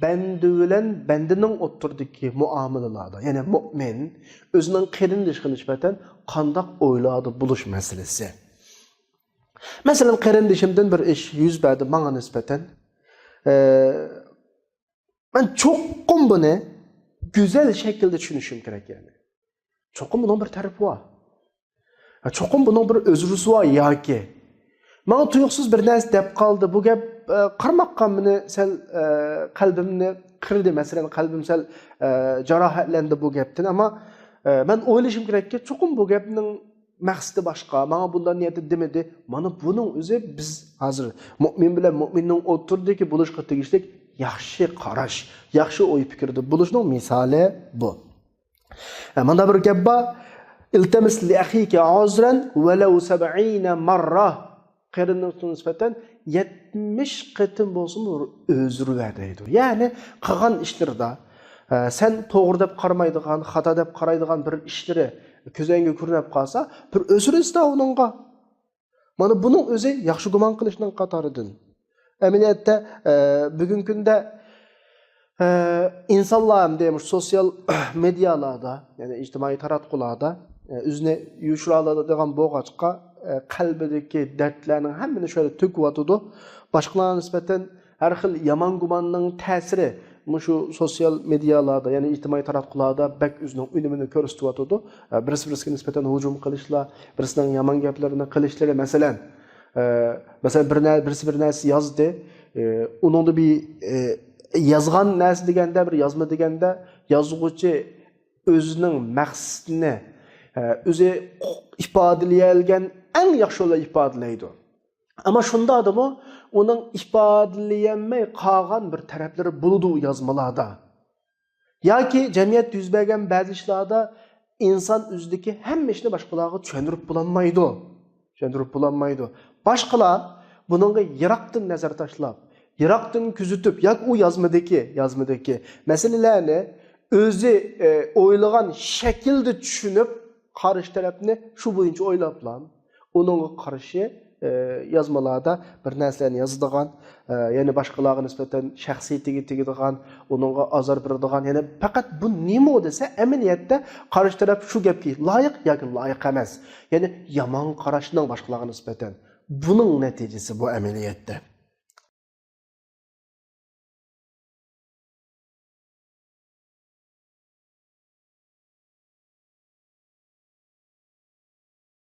bende bilen bendenin oturdaki muamelalarda, yani mümin özünün qerindişine nispeten qandaq oyladı buluş meselesi. Mesela qerindişimden bir iş yüz verdi bana nispeten. Ben çokum bunu güzel şekilde düşünüşüm gerek yani. Çokum bunun bir tarafı var. Çokum bunun bir özrüsü var ya ki. Bana tuyuksuz bir ners dep kaldı. Bu gep kırmakka meni sel kalbimni kırdı mesela kalbim sel carahatlendi bu gepten ama ben oylashim kerak ki çokum bu gepning maqsadi boshqa. Bana bundan niyeti demedi. Mana bunun o'zi biz hozir mu'min bilan mu'minning o'tirdiki bulishga tegishlik yaxshi qarash, yaxshi o'y fikrda bulishning misoli bu. Mana bir gap bor. İltemis li akhika uzran walau 70 marra. Qerinlikka nisbatan 70 qitim bo'lsin özrü ver deydi. Yani qilgan ishlarda sen to'g'ri deb qaramaydigan, xato deb qaraydigan bir ishlari ko'zingga ko'rinib qolsa, bir özrü ista uningga. Mana buning o'zi yaxshi gumon qilishning qatoridan. Amaliyotda bugungi kunda insonlar ham deymiz sosyal medialarda, ya'ni ijtimoiy taratqularda o'zini yuşuraladigan bo'g'achqa qalbidagi dardlarning hammani şöyle töküyotudu. Başkalarına nispeten her xil yaman gumanning ta'siri şu sosyal medyalarda, yani ijtimoiy taratqularda bak o'zining unumini ko'rsatyotudu. Birisi-birisiga nisbatan hujum qilishlar, birisining yaman gaplarini qilishlari, masalan, birisi bir narsa yozdi, uningda bir yozgan narsa deganda, bir yozma deganda yozuvchi o'zining maqsadini o'zi ifodalagan en yaxshi yo'lda ifodalaydi. Ama şunda adamı onun ifodalayanmay qolgan bir tarafları buludu yazmalarda. Ya ki cemiyet yüz bergen bazı işlerde insan o'zidagi hamma ishni boshqalarga tushuntirib bulanmaydi. Başqalar bununla yiroqdan nazar tashlab, yiroqdan kuzatib, yoki u yozmadagi masalalarni o'zi o'ylagan shaklda tushunib, qarshi tarafni shu bo'yicha o'ylablan onunla qarşı yazmalarda bir narsalarni yozadigan, yani başkalarına nispeten şahsiyetiga tegadigan, onunla azar beradigan, yani fakat bu nima desa amaliyotda qarshi taraf shu gapga loyiq yoki loyiq emas. Yani yomon qarashning başkalarına nispeten. Bunun neticesi bu amaliyotda.